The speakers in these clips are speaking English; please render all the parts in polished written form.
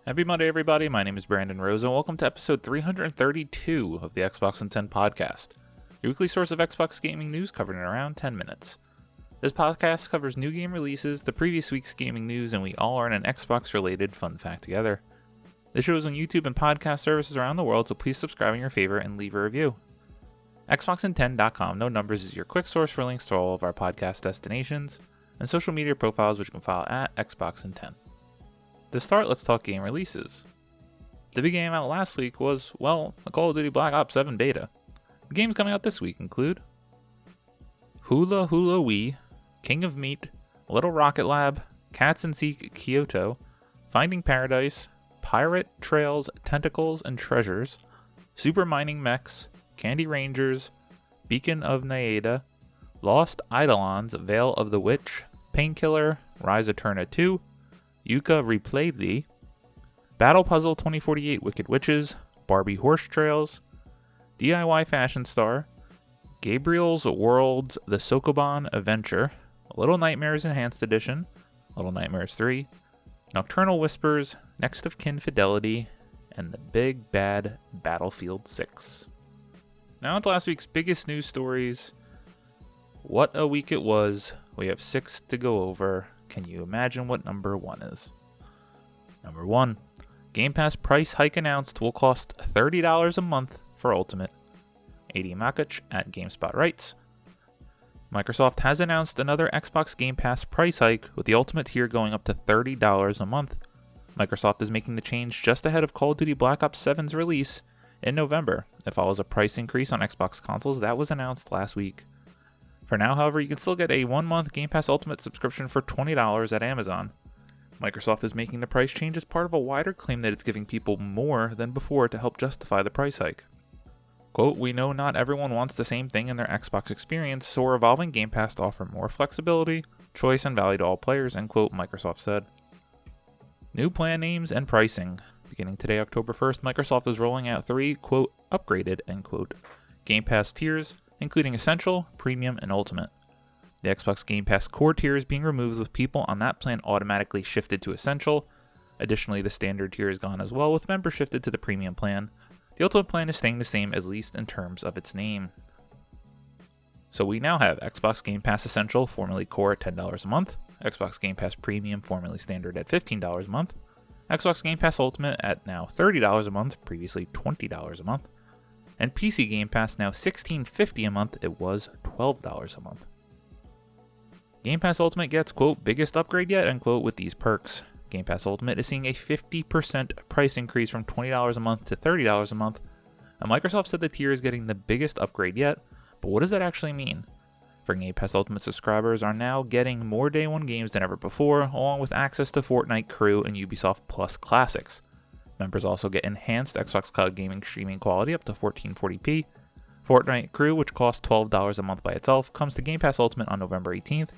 Happy Monday, everybody. My name is Brandon Rose, and welcome to episode 332 of the Xbox in 10 podcast, your weekly source of Xbox gaming news covered in around 10 minutes. This podcast covers new game releases, the previous week's gaming news, and we all learn an Xbox-related fun fact together. This show is on YouTube and podcast services around the world, so please subscribe in your favorite and leave a review. Xboxin10.com, no numbers, is your quick source for links to all of our podcast destinations and social media profiles, which you can follow at Xboxin10. To start, let's talk game releases. The big game out last week was, well, the Call of Duty Black Ops 7 beta. The games coming out this week include Hula Hula Wii, King of Meat, Little Rocket Lab, Cats and Seek Kyoto, Finding Paradise, Pirate Trails Tentacles and Treasures, Super Mining Mechs, Candy Rangers, Beacon of Naeda, Lost Eidolons Veil of the Witch, Painkiller, Rise Eterna 2, Yuka Replayedly, Battle Puzzle 2048 Wicked Witches, Barbie Horse Trails, DIY Fashion Star, Gabriel's Worlds The Sokoban Adventure, Little Nightmares Enhanced Edition, Little Nightmares 3, Nocturnal Whispers, Next of Kin Fidelity, and the Big Bad Battlefield 6. Now on to last week's biggest news stories. What a week it was. We have 6 to go over. Can you imagine what number 1 is? Number 1. Game Pass price hike announced will cost $30 a month for Ultimate. AD Makuch at GameSpot writes, Microsoft has announced another Xbox Game Pass price hike, with the Ultimate tier going up to $30 a month. Microsoft is making the change just ahead of Call of Duty Black Ops 7's release in November. It follows a price increase on Xbox consoles that was announced last week. For now, however, you can still get a 1-month Game Pass Ultimate subscription for $20 at Amazon. Microsoft is making the price change as part of a wider claim that it's giving people more than before to help justify the price hike. Quote, we know not everyone wants the same thing in their Xbox experience, so we're evolving Game Pass to offer more flexibility, choice, and value to all players, end quote, Microsoft said. New plan names and pricing. Beginning today, October 1st, Microsoft is rolling out 3, quote, upgraded, end quote, Game Pass tiers, including Essential, Premium, and Ultimate. The Xbox Game Pass Core tier is being removed, with people on that plan automatically shifted to Essential. Additionally, the Standard tier is gone as well, with members shifted to the Premium plan. The Ultimate plan is staying the same, at least in terms of its name. So we now have Xbox Game Pass Essential, formerly Core, at $10 a month, Xbox Game Pass Premium, formerly Standard, at $15 a month, Xbox Game Pass Ultimate at now $30 a month, previously $20 a month, and PC Game Pass now $16.50 a month, it was $12 a month. Game Pass Ultimate gets, quote, biggest upgrade yet, end quote, with these perks. Game Pass Ultimate is seeing a 50% price increase from $20 a month to $30 a month, and Microsoft said the tier is getting the biggest upgrade yet, but what does that actually mean? For Game Pass Ultimate subscribers are now getting more Day 1 games than ever before, along with access to Fortnite Crew and Ubisoft Plus Classics. Members also get enhanced Xbox Cloud Gaming streaming quality up to 1440p. Fortnite Crew, which costs $12 a month by itself, comes to Game Pass Ultimate on November 18th.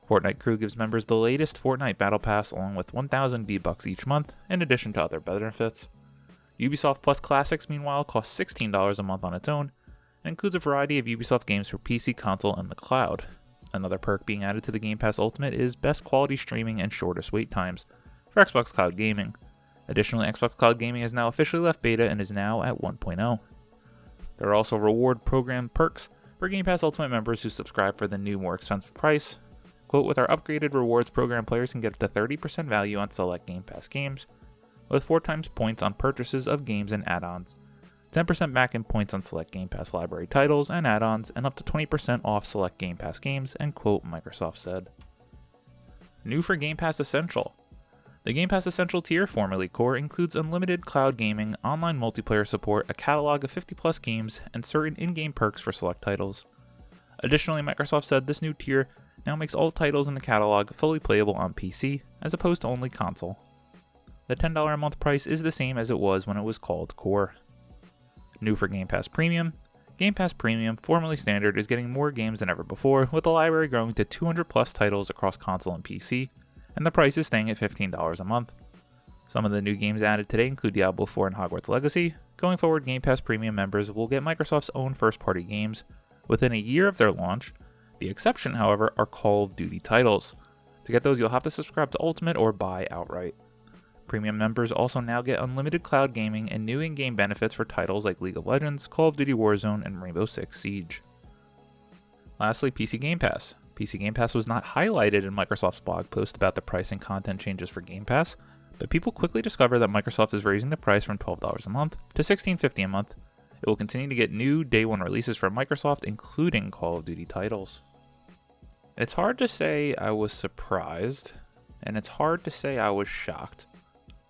Fortnite Crew gives members the latest Fortnite Battle Pass along with 1,000 V-Bucks each month, in addition to other benefits. Ubisoft Plus Classics, meanwhile, costs $16 a month on its own, and includes a variety of Ubisoft games for PC, console, and the cloud. Another perk being added to the Game Pass Ultimate is best quality streaming and shortest wait times for Xbox Cloud Gaming. Additionally, Xbox Cloud Gaming has now officially left beta and is now at 1.0. There are also reward program perks for Game Pass Ultimate members who subscribe for the new, more expensive price. Quote, with our upgraded rewards program, players can get up to 30% value on select Game Pass games, with 4 times points on purchases of games and add-ons, 10% back in points on select Game Pass library titles and add-ons, and up to 20% off select Game Pass games, end quote, Microsoft said. New for Game Pass Essential. The Game Pass Essential tier, formerly Core, includes unlimited cloud gaming, online multiplayer support, a catalog of 50-plus games, and certain in-game perks for select titles. Additionally, Microsoft said this new tier now makes all titles in the catalog fully playable on PC, as opposed to only console. The $10 a month price is the same as it was when it was called Core. New for Game Pass Premium. Game Pass Premium, formerly Standard, is getting more games than ever before, with the library growing to 200-plus titles across console and PC, and the price is staying at $15 a month. Some of the new games added today include Diablo 4 and Hogwarts Legacy. Going forward, Game Pass Premium members will get Microsoft's own first-party games within a year of their launch. The exception, however, are Call of Duty titles. To get those, you'll have to subscribe to Ultimate or buy outright. Premium members also now get unlimited cloud gaming and new in-game benefits for titles like League of Legends, Call of Duty Warzone, and Rainbow Six Siege. Lastly, PC Game Pass. PC Game Pass was not highlighted in Microsoft's blog post about the price and content changes for Game Pass, but people quickly discovered that Microsoft is raising the price from $12 a month to $16.50 a month. It will continue to get new day one releases from Microsoft, including Call of Duty titles. It's hard to say I was surprised, and it's hard to say I was shocked,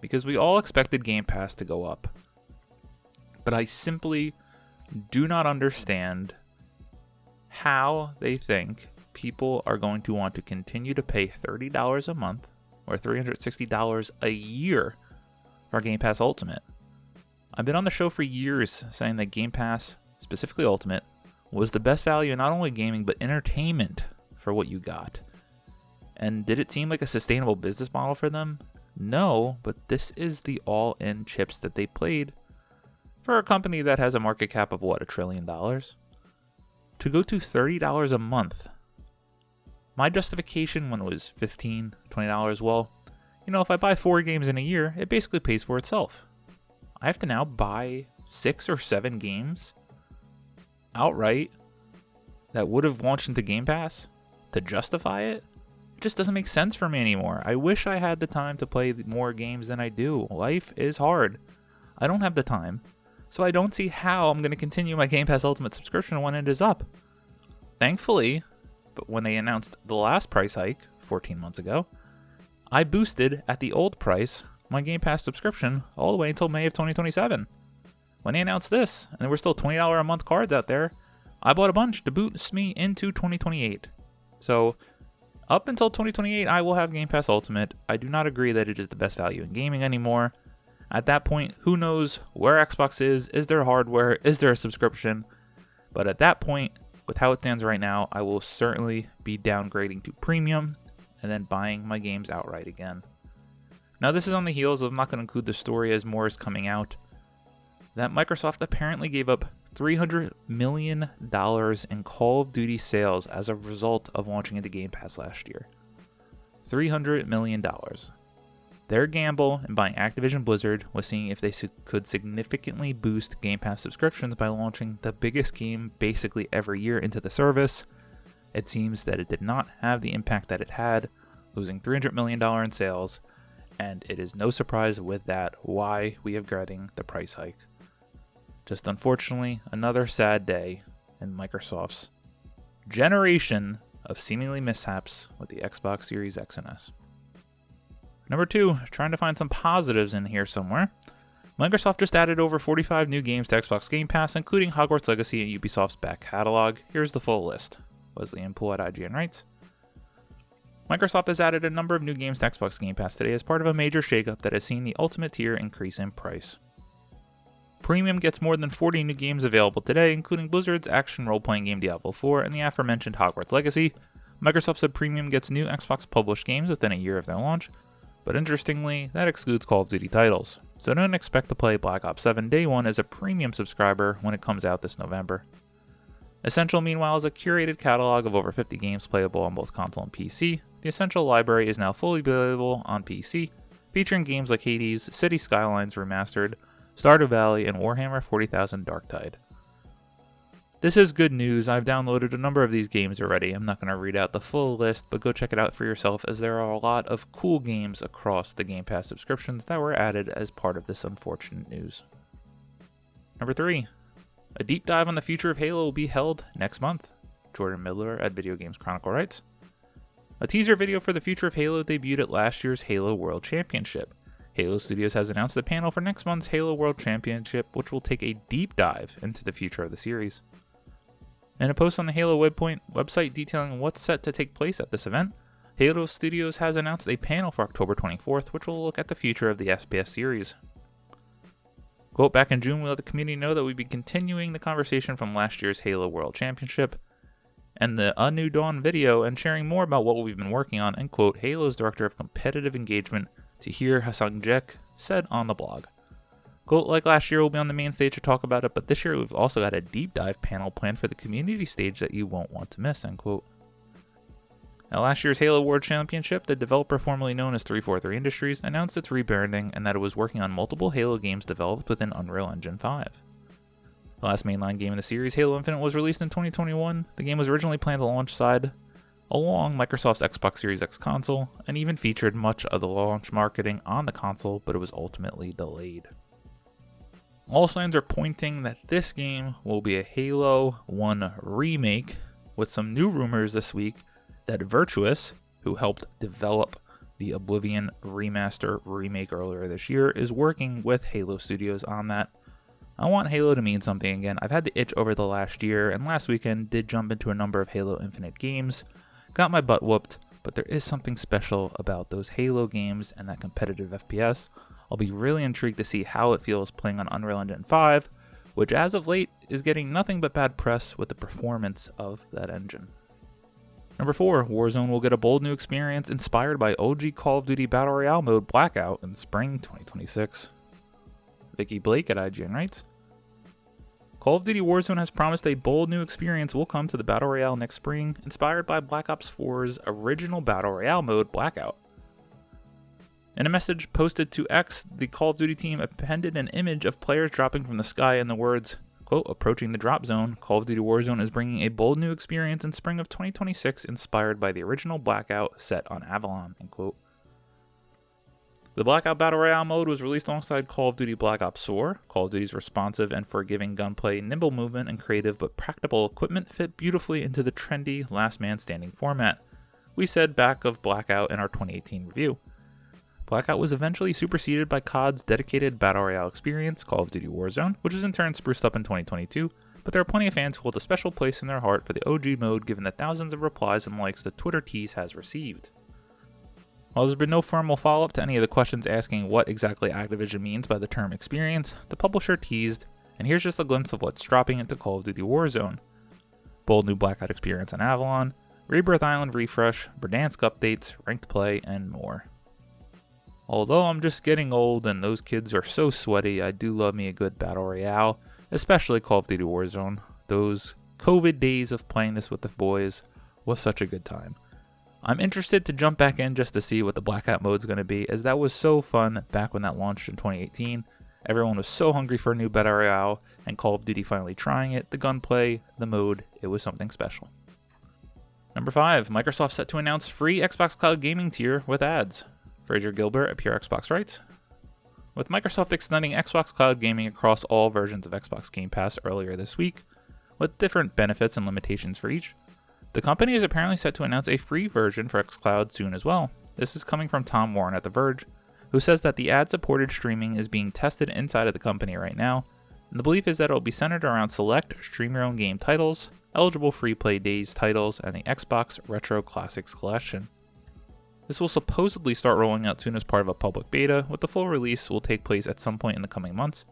because we all expected Game Pass to go up. But I simply do not understand how they think people are going to want to continue to pay $30 a month or $360 a year for Game Pass Ultimate. I've been on the show for years saying that Game Pass, specifically Ultimate, was the best value in not only gaming but entertainment for what you got. And did it seem like a sustainable business model for them? No, but this is the all-in chips that they played for a company that has a market cap of what, $1 trillion? To go to $30 a month. My justification when it was $15, $20, well, if I buy 4 games in a year, it basically pays for itself. I have to now buy 6 or 7 games outright that would have launched into Game Pass to justify it? It just doesn't make sense for me anymore. I wish I had the time to play more games than I do. Life is hard. I don't have the time. So I don't see how I'm going to continue my Game Pass Ultimate subscription when it is up. Thankfully, but when they announced the last price hike 14 months ago, I boosted at the old price my Game Pass subscription all the way until May of 2027. When they announced this, and there were still $20 a month cards out there, I bought a bunch to boost me into 2028. So, up until 2028, I will have Game Pass Ultimate. I do not agree that it is the best value in gaming anymore. At that point, who knows where Xbox is? Is there hardware? Is there a subscription? But at that point, with how it stands right now, I will certainly be downgrading to premium and then buying my games outright again. Now, this is on the heels of, I'm not going to include the story as more is coming out, that Microsoft apparently gave up $300 million in Call of Duty sales as a result of launching into Game Pass last year. $300 million. Their gamble in buying Activision Blizzard was seeing if they could significantly boost Game Pass subscriptions by launching the biggest game basically every year into the service. It seems that it did not have the impact that it had, losing $300 million in sales, and it is no surprise with that why we are getting the price hike. Just unfortunately, another sad day in Microsoft's generation of seemingly mishaps with the Xbox Series X and S. Number 2, trying to find some positives in here somewhere. Microsoft just added over 45 new games to Xbox Game Pass, including Hogwarts Legacy and Ubisoft's back catalog. Here's the full list. Wesleyan Poole at IGN writes, Microsoft has added a number of new games to Xbox Game Pass today as part of a major shakeup that has seen the Ultimate tier increase in price. Premium gets more than 40 new games available today, including Blizzard's action role-playing game Diablo 4 and the aforementioned Hogwarts Legacy. Microsoft said Premium gets new Xbox-published games within a year of their launch, but interestingly, that excludes Call of Duty titles, so don't expect to play Black Ops 7 Day 1 as a Premium subscriber when it comes out this November. Essential, meanwhile, is a curated catalog of over 50 games playable on both console and PC. The Essential library is now fully available on PC, featuring games like Hades, City Skylines Remastered, Stardew Valley, and Warhammer 40,000 Darktide. This is good news. I've downloaded a number of these games already. I'm not going to read out the full list, but go check it out for yourself, as there are a lot of cool games across the Game Pass subscriptions that were added as part of this unfortunate news. Number 3. A deep dive on the future of Halo will be held next month. Jordan Miller at Video Games Chronicle writes, a teaser video for the future of Halo debuted at last year's Halo World Championship. Halo Studios has announced the panel for next month's Halo World Championship, which will take a deep dive into the future of the series. In a post on the Halo website detailing what's set to take place at this event, Halo Studios has announced a panel for October 24th, which will look at the future of the FPS series. Quote, back in June, we let the community know that we'd be continuing the conversation from last year's Halo World Championship and the A New Dawn video and sharing more about what we've been working on, and quote, Halo's Director of Competitive Engagement, Tahir Hassanjek, said on the blog. Quote, like last year, we'll be on the main stage to talk about it, but this year we've also got a deep dive panel planned for the community stage that you won't want to miss, end quote. At last year's Halo World Championship, the developer formerly known as 343 Industries announced its rebranding and that it was working on multiple Halo games developed within Unreal Engine 5. The last mainline game in the series, Halo Infinite, was released in 2021. The game was originally planned to launch along Microsoft's Xbox Series X console, and even featured much of the launch marketing on the console, but it was ultimately delayed. All signs are pointing that this game will be a Halo 1 remake, with some new rumors this week that Virtuous, who helped develop the Oblivion remaster remake earlier this year, is working with Halo Studios on that. I want Halo to mean something again. I've had the itch over the last year, and last weekend did jump into a number of Halo Infinite games. Got my butt whooped, but there is something special about those Halo games and that competitive FPS. I'll be really intrigued to see how it feels playing on Unreal Engine 5, which as of late is getting nothing but bad press with the performance of that engine. Number 4, Warzone will get a bold new experience inspired by OG Call of Duty Battle Royale mode Blackout in spring 2026. Vicky Blake at IGN writes, Call of Duty Warzone has promised a bold new experience will come to the Battle Royale next spring, inspired by Black Ops 4's original Battle Royale mode Blackout. In a message posted to X, the Call of Duty team appended an image of players dropping from the sky and the words, quote, approaching the drop zone, Call of Duty Warzone is bringing a bold new experience in spring of 2026 inspired by the original Blackout set on Avalon, end quote. The Blackout Battle Royale mode was released alongside Call of Duty Black Ops 4. Call of Duty's responsive and forgiving gunplay, nimble movement, and creative but practical equipment fit beautifully into the trendy last man standing format. We said back of Blackout in our 2018 review. Blackout was eventually superseded by COD's dedicated Battle Royale experience, Call of Duty Warzone, which was in turn spruced up in 2022, but there are plenty of fans who hold a special place in their heart for the OG mode given the thousands of replies and likes the Twitter tease has received. While there's been no formal follow-up to any of the questions asking what exactly Activision means by the term experience, the publisher teased, and here's just a glimpse of what's dropping into Call of Duty Warzone. Bold new Blackout experience on Avalon, Rebirth Island refresh, Verdansk updates, ranked play, and more. Although I'm just getting old and those kids are so sweaty, I do love me a good Battle Royale, especially Call of Duty Warzone. Those COVID days of playing this with the boys was such a good time. I'm interested to jump back in just to see what the Blackout mode is going to be, as that was so fun back when that launched in 2018. Everyone was so hungry for a new Battle Royale, and Call of Duty finally trying it, the gunplay, the mode, it was something special. Number 5, Microsoft set to announce free Xbox Cloud Gaming tier with ads. Fraser Gilbert at Pure Xbox writes, with Microsoft extending Xbox Cloud Gaming across all versions of Xbox Game Pass earlier this week, with different benefits and limitations for each, the company is apparently set to announce a free version for xCloud soon as well. This is coming from Tom Warren at The Verge, who says that the ad-supported streaming is being tested inside of the company right now, and the belief is that it will be centered around select stream-your-own-game titles, eligible free play days titles, and the Xbox Retro Classics Collection. This will supposedly start rolling out soon as part of a public beta, with the full release will take place at some point in the coming months.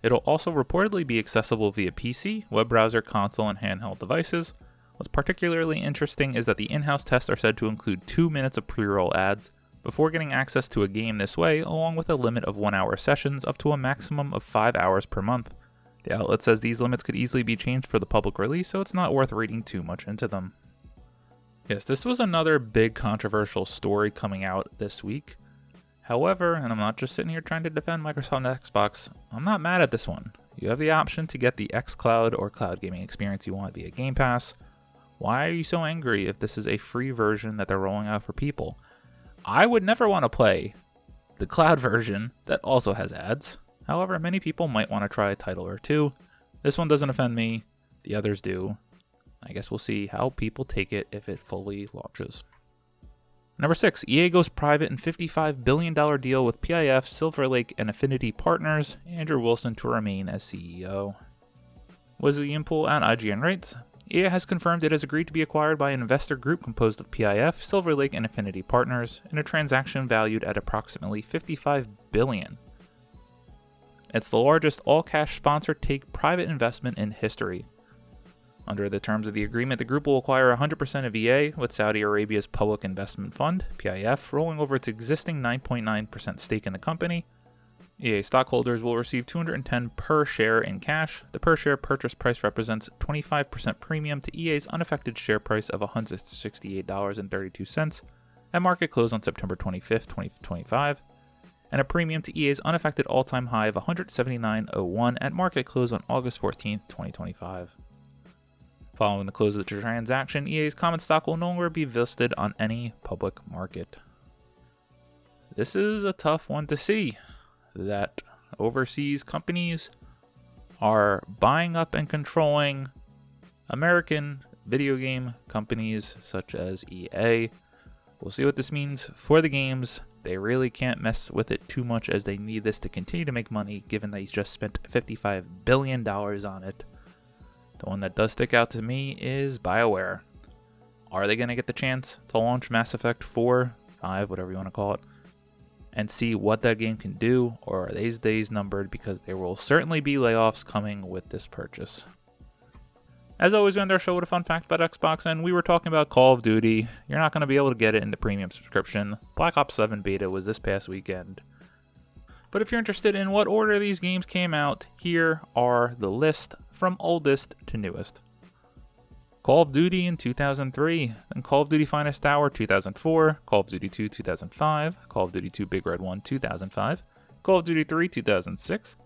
It'll also reportedly be accessible via PC, web browser, console, and handheld devices. What's particularly interesting is that the in-house tests are said to include 2 minutes of pre-roll ads before getting access to a game this way, along with a limit of 1-hour sessions up to a maximum of 5 hours per month. The outlet says these limits could easily be changed for the public release, so it's not worth reading too much into them. Yes, this was another big controversial story coming out this week. However, and I'm not just sitting here trying to defend Microsoft and Xbox, I'm not mad at this one. You have the option to get the xCloud or cloud gaming experience you want via Game Pass. Why are you so angry if this is a free version that they're rolling out for people? I would never want to play the cloud version that also has ads. However, many people might want to try a title or two. This one doesn't offend me, the others do. I guess we'll see how people take it if it fully launches. Number 6, EA goes private in $55 billion deal with PIF, Silver Lake, and Affinity Partners, Andrew Wilson to remain as CEO. William Poole at IGN writes, EA has confirmed it has agreed to be acquired by an investor group composed of PIF, Silver Lake, and Affinity Partners in a transaction valued at approximately $55 billion. It's the largest all-cash sponsor take private investment in history. Under the terms of the agreement, the group will acquire 100% of EA, with Saudi Arabia's Public Investment Fund, PIF, rolling over its existing 9.9% stake in the company. EA stockholders will receive $210 per share in cash. The per share purchase price represents 25% premium to EA's unaffected share price of $168.32 at market close on September 25th, 2025, and a premium to EA's unaffected all-time high of $179.01 at market close on August 14th, 2025. Following the close of the transaction, EA's common stock will no longer be listed on any public market. This is a tough one to see, that overseas companies are buying up and controlling American video game companies such as EA. We'll see what this means for the games. They really can't mess with it too much as they need this to continue to make money, given that he's just spent $55 billion on it. The one that does stick out to me is BioWare. Are they going to get the chance to launch Mass Effect 4, 5, whatever you want to call it, and see what that game can do, or are these days numbered, because there will certainly be layoffs coming with this purchase? As always, we end our show with a fun fact about Xbox, and we were talking about Call of Duty. You're not going to be able to get it in the premium subscription. Black Ops 7 beta was this past weekend. But if you're interested in what order these games came out, here are the list from oldest to newest. Call of Duty in 2003, then Call of Duty Finest Hour 2004, Call of Duty 2 2005, Call of Duty 2 Big Red 1 2005, Call of Duty 3 2006,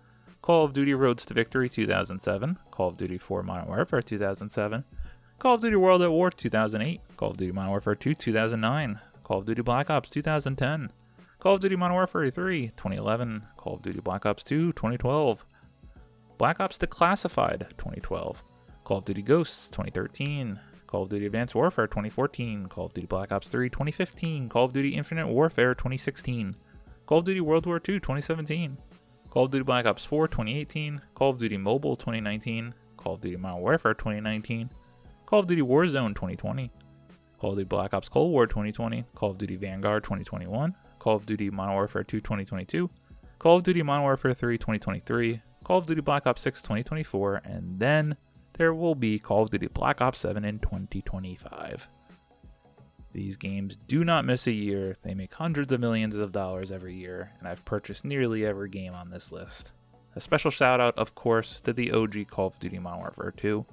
Call of Duty Roads to Victory 2007, Call of Duty 4 Modern Warfare 2007, Call of Duty World at War 2008, Call of Duty Modern Warfare 2 2009, Call of Duty Black Ops 2010, Call of Duty Modern Warfare 3 2011, Call of Duty Black Ops 2 2012, Black Ops Declassified 2012, Call of Duty Ghosts 2013, Call of Duty Advanced Warfare 2014, Call of Duty Black Ops 3 2015, Call of Duty Infinite Warfare 2016, Call of Duty World War 2 2017, Call of Duty Black Ops 4 2018, Call of Duty Mobile 2019, Call of Duty Modern Warfare 2019, Call of Duty Warzone 2020, Call of Duty Black Ops Cold War 2020, Call of Duty Vanguard 2021, Call of Duty Modern Warfare 2 2022, Call of Duty Modern Warfare 3 2023, Call of Duty Black Ops 6 2024, and then there will be Call of Duty Black Ops 7 in 2025. These games do not miss a year. They make hundreds of millions of dollars every year, and I've purchased nearly every game on this list. A special shout out, of course, to the OG Call of Duty Modern Warfare 2.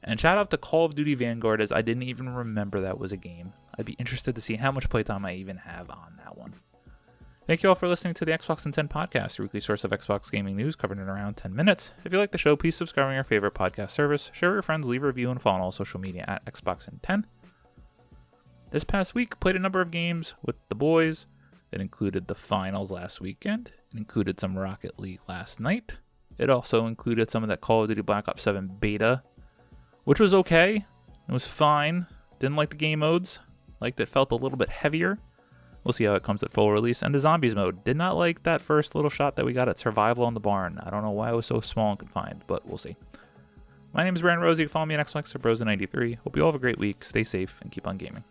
And shout out to Call of Duty Vanguard, as I didn't even remember that was a game. I'd be interested to see how much playtime I even have on that one. Thank you all for listening to the Xbox in 10 podcast, your weekly source of Xbox gaming news covered in around 10 minutes. If you like the show, please subscribe on your favorite podcast service, share with your friends, leave a review, and follow on all social media at Xbox in 10. This past week, played a number of games with the boys. It included the finals last weekend. It included some Rocket League last night. It also included some of that Call of Duty Black Ops 7 beta, which was okay. It was fine. Didn't like the game modes. Liked it felt a little bit heavier. We'll see how it comes at full release. And the zombies mode. Did not like that first little shot that we got at survival on the barn. I don't know why it was so small and confined, but we'll see. My name is Brandon Rose. You can follow me on Xbox at Brosen93. Hope you all have a great week. Stay safe and keep on gaming.